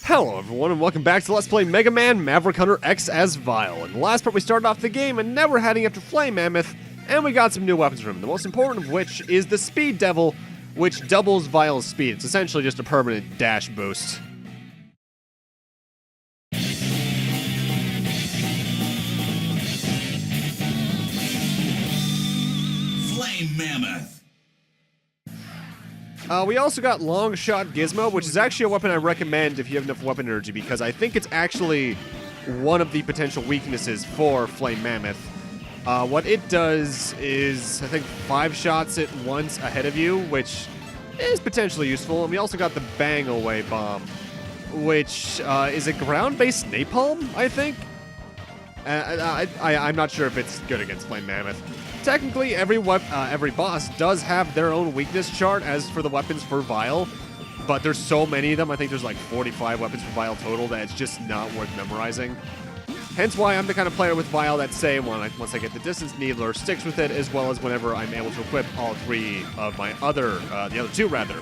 Hello everyone and welcome back to Let's Play Megaman Maverick Hunter X as Vile. In the last part we started off the game and now we're heading after Flame Mammoth, and we got some new weapons from him, the most important of which is the Speed Devil, which doubles Vile's speed. It's essentially just a permanent dash boost. Flame Mammoth. We also got Long Shot Gizmo, which is actually a weapon I recommend if you have enough weapon energy, because I think it's actually one of the potential weaknesses for Flame Mammoth. What it does is, I think, 5 shots at once ahead of you, which is potentially useful. And we also got the Bang Away Bomb, which is a ground-based napalm, I think? I'm not sure if it's good against Flame Mammoth. Technically, every boss does have their own weakness chart as for the weapons for Vile, but there's so many of them. I think there's like 45 weapons for Vile total that it's just not worth memorizing. Hence why I'm the kind of player with Vile that, say, once I get the Distance Needler, sticks with it, as well as whenever I'm able to equip all 3 of my the other 2 rather,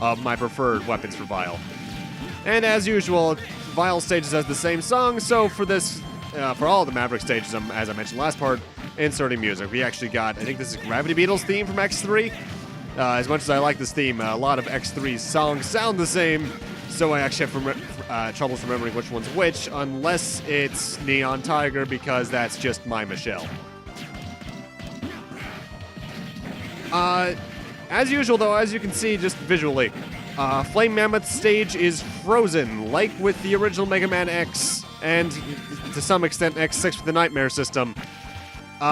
of my preferred weapons for Vile. And as usual, Vile stages has the same song, so for this, for all the Maverick stages, as I mentioned last part, inserting music. We actually got, I think this is Gravity Beetle's theme from X3. As much as I like this theme, a lot of X3's songs sound the same, so I actually have troubles remembering which one's which, unless it's Neon Tiger, because that's just my Michelle. As usual, though, as you can see just visually, Flame Mammoth stage is frozen, like with the original Mega Man X, and to some extent X6 with the Nightmare system.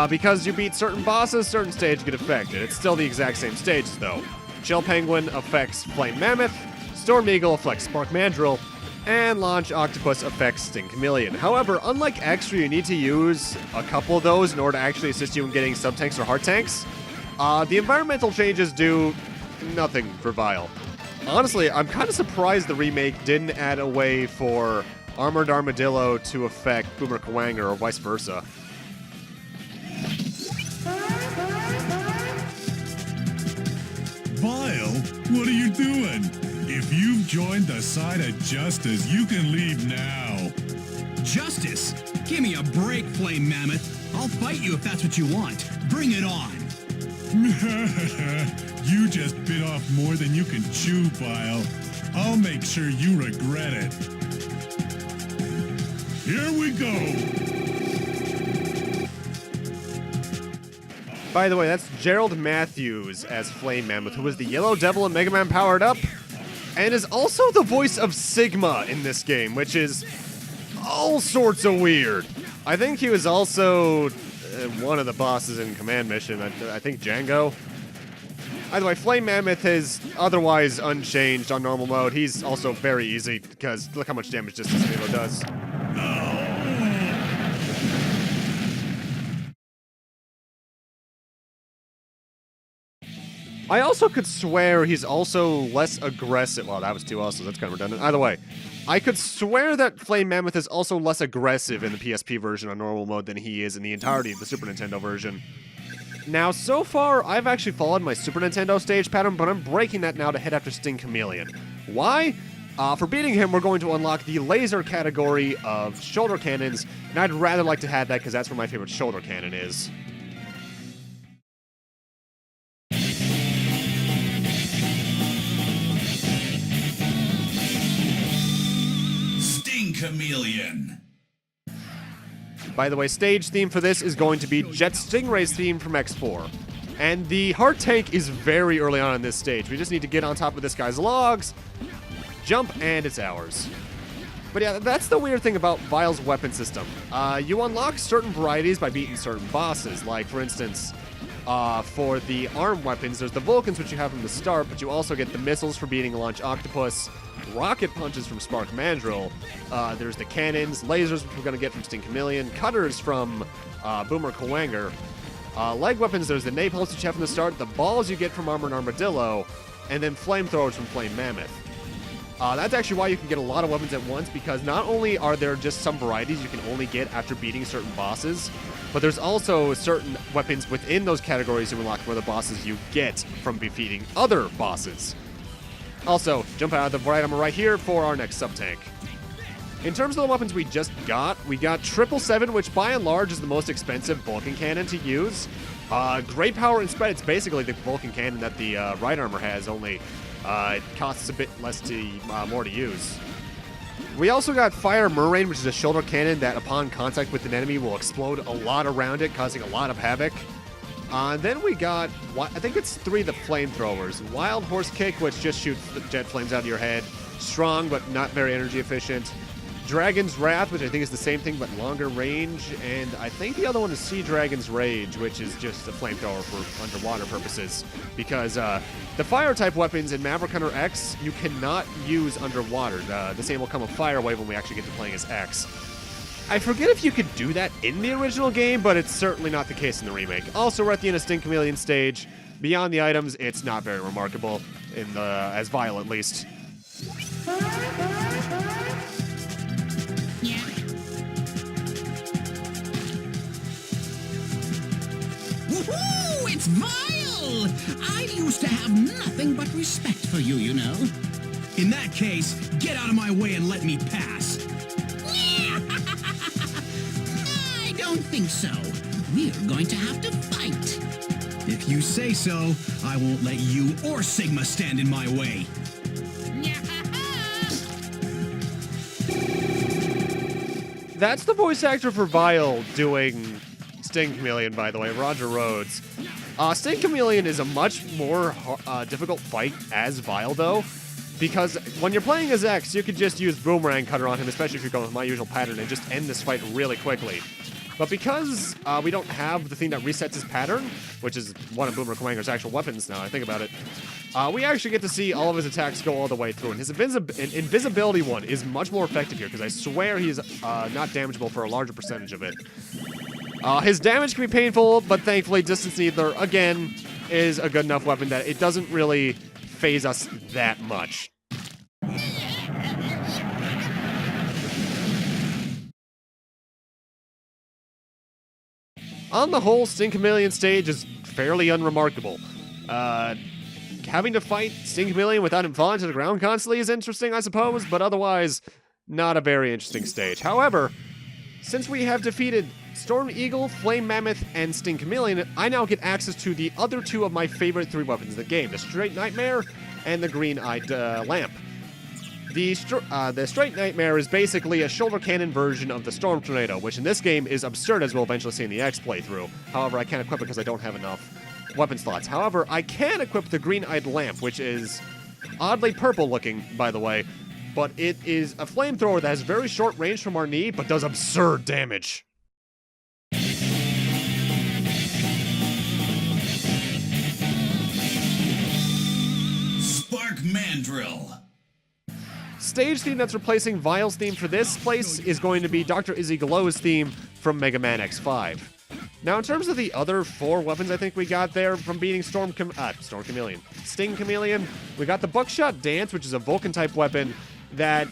Because you beat certain bosses, certain stages get affected. It's still the exact same stages, though. Chill Penguin affects Flame Mammoth, Storm Eagle affects Spark Mandrill, and Launch Octopus affects Sting Chameleon. However, unlike X, where you need to use a couple of those in order to actually assist you in getting sub-tanks or heart tanks, the environmental changes do nothing for Vile. Honestly, I'm kind of surprised the remake didn't add a way for Armored Armadillo to affect Boomer Kawanger or vice versa. Vile, what are you doing? If you've joined the side of justice, you can leave now. Justice? Give me a break, Flame Mammoth. I'll fight you if that's what you want. Bring it on. You just bit off more than you can chew, Vile. I'll make sure you regret it. Here we go. By the way, that's Gerald Matthews as Flame Mammoth, who was the Yellow Devil in Mega Man Powered Up, and is also the voice of Sigma in this game, which is all sorts of weird. I think he was also one of the bosses in Command Mission, I think Django. Either way, Flame Mammoth is otherwise unchanged on normal mode. He's also very easy, because look how much damage Distance Needler does. I also could swear he's also less aggressive. Well, that was 2 also, that's kind of redundant. Either way, I could swear that Flame Mammoth is also less aggressive in the PSP version on normal mode than he is in the entirety of the Super Nintendo version. Now, so far, I've actually followed my Super Nintendo stage pattern, but I'm breaking that now to head after Sting Chameleon. Why? For beating him, we're going to unlock the laser category of shoulder cannons, and I'd rather like to have that because that's where my favorite shoulder cannon is. Chameleon. By the way, stage theme for this is going to be Jet Stingray's theme from X4. And the heart tank is very early on in this stage. We just need to get on top of this guy's logs, jump, and it's ours. But yeah, that's the weird thing about Vile's weapon system. You unlock certain varieties by beating certain bosses. Like, for instance, for the arm weapons, there's the Vulcans, which you have from the start, but you also get the missiles for beating Launch Octopus, rocket punches from Spark Mandrill, there's the cannons, lasers, which we're going to get from Sting Chameleon, cutters from Boomer Kawanger, leg weapons, there's the napalms, which you have from the start, the balls you get from Armored Armadillo, and then flamethrowers from Flame Mammoth. That's actually why you can get a lot of weapons at once, because not only are there just some varieties you can only get after beating certain bosses, but there's also certain weapons within those categories you unlock from other bosses you get from defeating other bosses. Also, jump out of the right armor right here for our next sub-tank. In terms of the weapons we just got, we got 777, which by and large is the most expensive Vulcan cannon to use. Great power and spread. It's basically the Vulcan cannon that the right armor has, only it costs a bit less more to use. We also got Fire Murrain, which is a shoulder cannon that upon contact with an enemy will explode a lot around it, causing a lot of havoc. Then we got, I think it's 3 of the flamethrowers. Wild Horse Kick, which just shoots the jet flames out of your head. Strong, but not very energy efficient. Dragon's Wrath, which I think is the same thing, but longer range. And I think the other one is Sea Dragon's Rage, which is just a flamethrower for underwater purposes. Because the fire-type weapons in Maverick Hunter X, you cannot use underwater. The same will come with Fire Wave when we actually get to playing as X. I forget if you could do that in the original game, but it's certainly not the case in the remake. Also, we're at the end of Sting Chameleon stage. Beyond the items, it's not very remarkable, as Vile at least. Woohoo! It's Vile! I used to have nothing but respect for you, you know. In that case, get out of my way and let me pass. I don't think so. We're going to have to fight. If you say so, I won't let you or Sigma stand in my way. That's the voice actor for Vile doing Sting Chameleon, by the way, Roger Rhodes. Sting Chameleon is a much more difficult fight as Vile, though, because when you're playing as X, you could just use Boomerang Cutter on him, especially if you're going with my usual pattern, and just end this fight really quickly. But because we don't have the thing that resets his pattern, which is one of Boomerang Commander's actual weapons now I think about it, we actually get to see all of his attacks go all the way through. And his invisibility one is much more effective here, because I swear he's not damageable for a larger percentage of it. His damage can be painful, but thankfully Distance Needler, again, is a good enough weapon that it doesn't really phase us that much. On the whole, Sting Chameleon stage is fairly unremarkable. Having to fight Sting Chameleon without him falling to the ground constantly is interesting, I suppose, but otherwise, not a very interesting stage. However, since we have defeated Storm Eagle, Flame Mammoth, and Sting Chameleon, I now get access to the other 2 of my favorite 3 weapons in the game, the Straight Nightmare and the Green-Eyed Lamp. The Straight Nightmare is basically a shoulder cannon version of the Storm Tornado, which in this game is absurd, as we'll eventually see in the X playthrough. However, I can't equip it because I don't have enough weapon slots. However, I can equip the Green-Eyed Lamp, which is oddly purple-looking, by the way, but it is a flamethrower that has very short range from our knee, but does absurd damage. Spark Mandrill. Stage theme that's replacing Vile's theme for this place is going to be Dr. Izzy Glow's theme from Mega Man X5. Now, in terms of the other 4 weapons I think we got there from beating Sting Chameleon, we got the Buckshot Dance, which is a Vulcan-type weapon that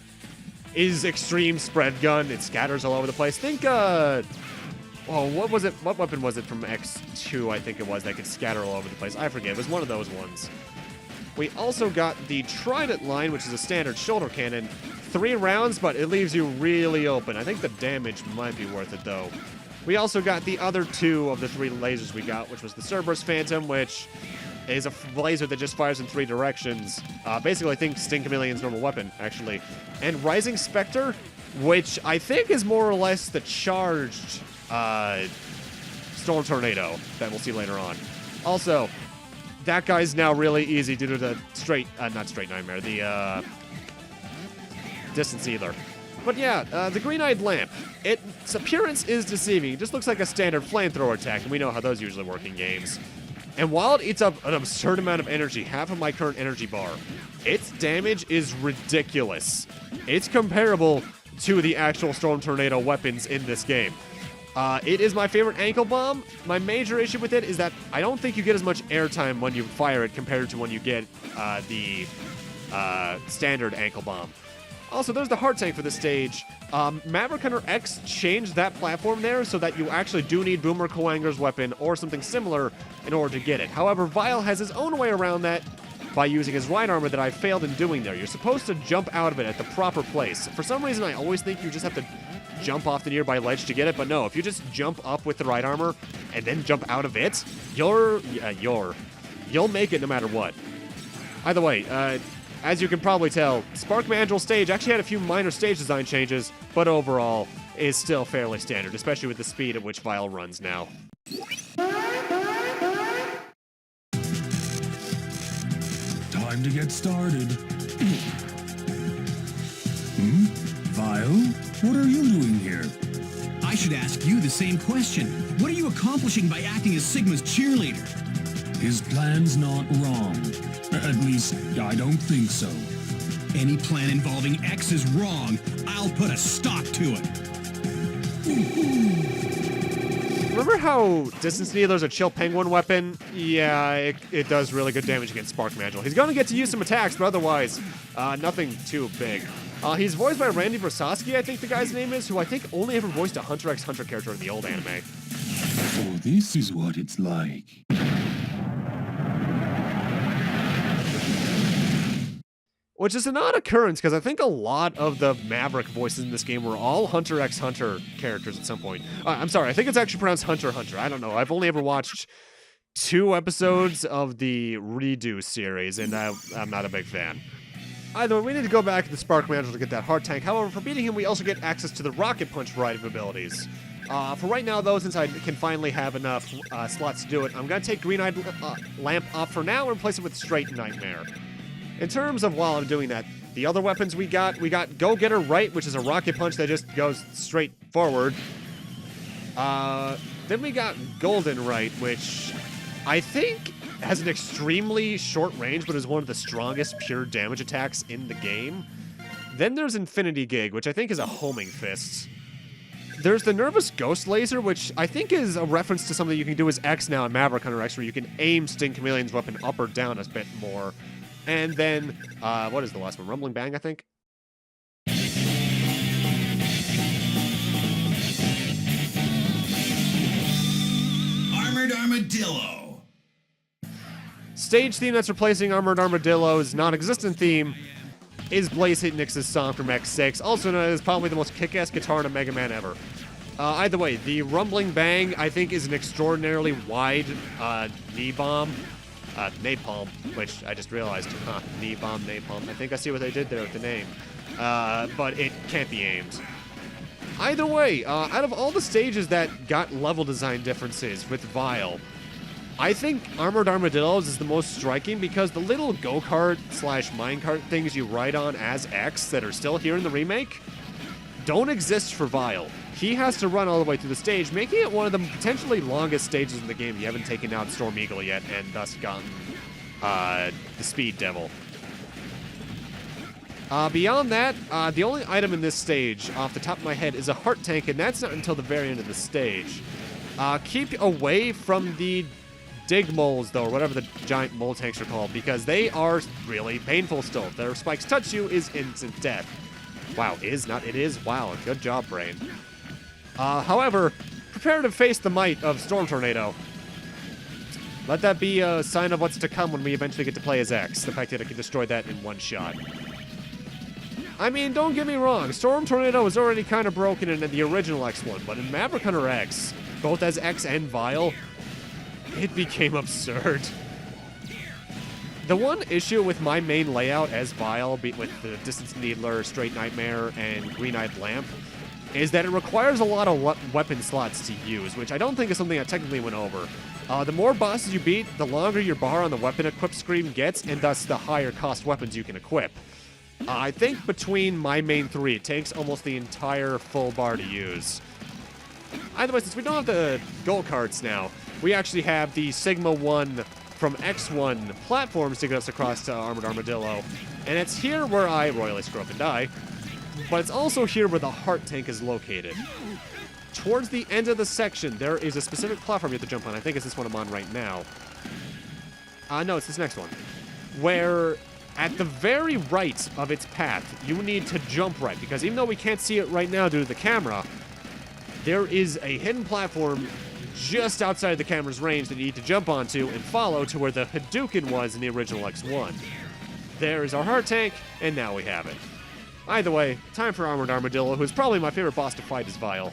is extreme spread gun. It scatters all over the place. Think, what was it? What weapon was it from X2, I think it was, that could scatter all over the place? I forget. It was one of those ones. We also got the Trident line, which is a standard shoulder cannon. 3 rounds, but it leaves you really open. I think the damage might be worth it, though. We also got the other 2 of the 3 lasers we got, which was the Cerberus Phantom, which is a laser that just fires in 3 directions. Basically, I think Sting Chameleon's normal weapon, actually. And Rising Spectre, which I think is more or less the charged Storm Tornado that we'll see later on. Also, that guy's now really easy due to the not Straight Nightmare, the Distance Needler. But yeah, the Green-Eyed Lamp. Its appearance is deceiving. It just looks like a standard flamethrower attack, and we know how those usually work in games. And while it eats up an absurd amount of energy, half of my current energy bar, its damage is ridiculous. It's comparable to the actual Storm Tornado weapons in this game. It is my favorite ankle bomb. My major issue with it is that I don't think you get as much airtime when you fire it compared to when you get the standard ankle bomb. Also, there's the heart tank for this stage. Maverick Hunter X changed that platform there so that you actually do need Boomer Coanger's weapon or something similar in order to get it. However, Vile has his own way around that, by using his right armor that I failed in doing there. You're supposed to jump out of it at the proper place. For some reason, I always think you just have to jump off the nearby ledge to get it, but no, if you just jump up with the right armor and then jump out of it, you'll make it no matter what. Either way, as you can probably tell, Spark Mandrill stage actually had a few minor stage design changes, but overall is still fairly standard, especially with the speed at which Vile runs now. Time to get started. Vile? What are you doing here? I should ask you the same question. What are you accomplishing by acting as Sigma's cheerleader? His plan's not wrong. At least, I don't think so. Any plan involving X is wrong. I'll put a stop to it. Remember how Distance Needler's a chill penguin weapon? Yeah, it does really good damage against Spark Mandrill. He's going to get to use some attacks, but otherwise, nothing too big. He's voiced by Randy Versace, I think the guy's name is, who I think only ever voiced a Hunter x Hunter character in the old anime. So this is what it's like. Which is an odd occurrence, because I think a lot of the Maverick voices in this game were all Hunter x Hunter characters at some point. I'm sorry, I think it's actually pronounced Hunter Hunter. I don't know. I've only ever watched 2 episodes of the Redo series, and I'm not a big fan. Either way, we need to go back to the Spark Mandrill to get that Heart Tank. However, for beating him, we also get access to the Rocket Punch variety of abilities. For right now, though, since I can finally have enough slots to do it, I'm going to take Green-Eyed Lamp off for now and replace it with Straight Nightmare. In terms of while I'm doing that, the other weapons we got Go-Getter Right, which is a rocket punch that just goes straight forward. Then we got Golden Right, which I think has an extremely short range, but is one of the strongest pure damage attacks in the game. Then there's Infinity Gig, which I think is a homing fist. There's the Nervous Ghost Laser, which I think is a reference to something you can do as X now in Maverick Hunter X, where you can aim Sting Chameleon's weapon up or down a bit more. And then, what is the last one? Rumbling Bang, I think? Armored Armadillo. Stage theme that's replacing Armored Armadillo's non-existent theme is Blaze Hitnix's song from X6, also known as probably the most kick-ass guitar in a Mega Man ever. Either way, the Rumbling Bang, I think, is an extraordinarily wide knee bomb. Napalm, which I just realized. Knee bomb, napalm. I think I see what they did there with the name. But it can't be aimed. Either way, out of all the stages that got level design differences with Vile, I think Armored Armadillos is the most striking because the little go-kart / minecart things you ride on as X that are still here in the remake don't exist for Vile. He has to run all the way through the stage, making it one of the potentially longest stages in the game. You haven't taken out Storm Eagle yet, and thus gotten the Speed Devil. Beyond that, the only item in this stage, off the top of my head, is a Heart Tank, and that's not until the very end of the stage. Keep away from the Dig Moles, though, or whatever the giant mole tanks are called, because they are really painful still. If their spikes touch you, is instant death. Wow, it is. Wow, good job, brain. However, prepare to face the might of Storm Tornado. Let that be a sign of what's to come when we eventually get to play as X, the fact that I can destroy that in one shot. I mean, don't get me wrong, Storm Tornado was already kind of broken in the original X one, but in Maverick Hunter X, both as X and Vile, it became absurd. The one issue with my main layout as Vile, with the Distance Needler, Straight Nightmare, and Green-Eyed Lamp, is that it requires a lot of weapon slots to use, which I don't think is something I technically went over. The more bosses you beat, the longer your bar on the weapon equip screen gets, and thus the higher cost weapons you can equip. I think between my main 3, it takes almost the entire full bar to use. Either way, since we don't have the gold cards now, we actually have the Sigma 1 from X1 platforms to get us across to Armored Armadillo, and it's here where I royally screw up and die. But it's also here where the Heart Tank is located. Towards the end of the section, there is a specific platform you have to jump on. I think it's this one I'm on right now. No, it's this next one. Where, at the very right of its path, you need to jump right. Because even though we can't see it right now due to the camera, there is a hidden platform just outside the camera's range that you need to jump onto and follow to where the Hadouken was in the original X1. There is our heart tank, and now we have it. Either way, time for Armored Armadillo, who's probably my favorite boss to fight, is Vile.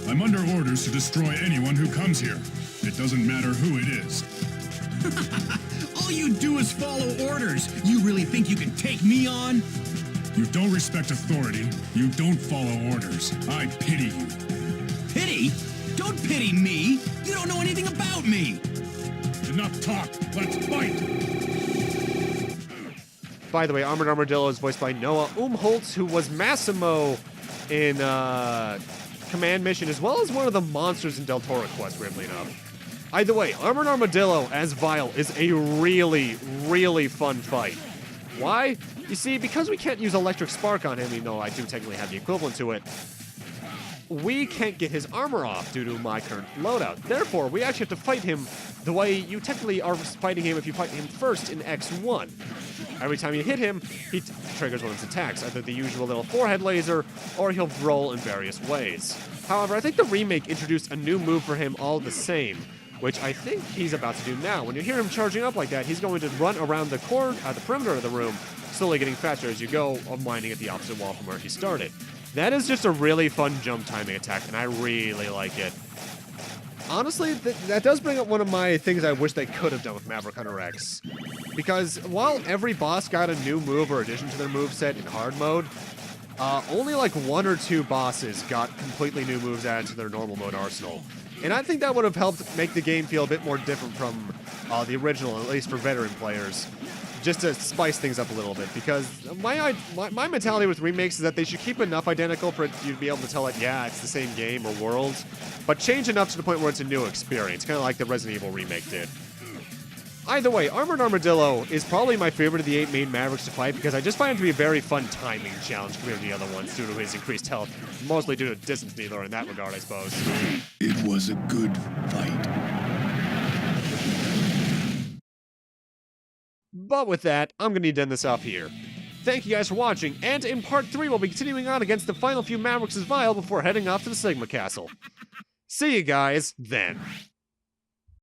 I'm under orders to destroy anyone who comes here. It doesn't matter who it is. All you do is follow orders. You really think you can take me on? You don't respect authority. You don't follow orders. I pity you. Pity? Don't pity me. You don't know anything about me. Enough talk. Let's fight. By the way, Armored Armadillo is voiced by Noah Umholtz, who was Massimo in Command Mission, as well as one of the monsters in Del Toro Quest, weirdly enough. Either way, Armored Armadillo as Vile is a really, really fun fight. Why? You see, because we can't use Electric Spark on him, even though I do technically have the equivalent to it, we can't get his armor off due to my current loadout. Therefore, we actually have to fight him the way you technically are fighting him if you fight him first in X1. Every time you hit him, he triggers one of his attacks, either the usual little forehead laser, or he'll roll in various ways. However, I think the remake introduced a new move for him all the same, which I think he's about to do now. When you hear him charging up like that, he's going to run around the perimeter of the room, slowly getting faster as you go, unwinding at the opposite wall from where he started. That is just a really fun jump timing attack, and I really like it. Honestly, that does bring up one of my things I wish they could have done with Maverick Hunter X. Because while every boss got a new move or addition to their moveset in hard mode, only like 1 or 2 bosses got completely new moves added to their normal mode arsenal. And I think that would have helped make the game feel a bit more different from the original, at least for veteran players, just to spice things up a little bit. Because my mentality with remakes is that they should keep enough identical for you to be able to tell that, yeah, it's the same game or world, but change enough to the point where it's a new experience, kind of like the Resident Evil remake did. Either way, Armored Armadillo is probably my favorite of the 8 main Mavericks to fight because I just find him to be a very fun timing challenge compared to the other ones due to his increased health, mostly due to distance dealer in that regard, I suppose. It was a good fight. But with that, I'm going to need to end this off here. Thank you guys for watching, and in part 3 we'll be continuing on against the final few Mavericks as Vile before heading off to the Sigma Castle. See you guys then.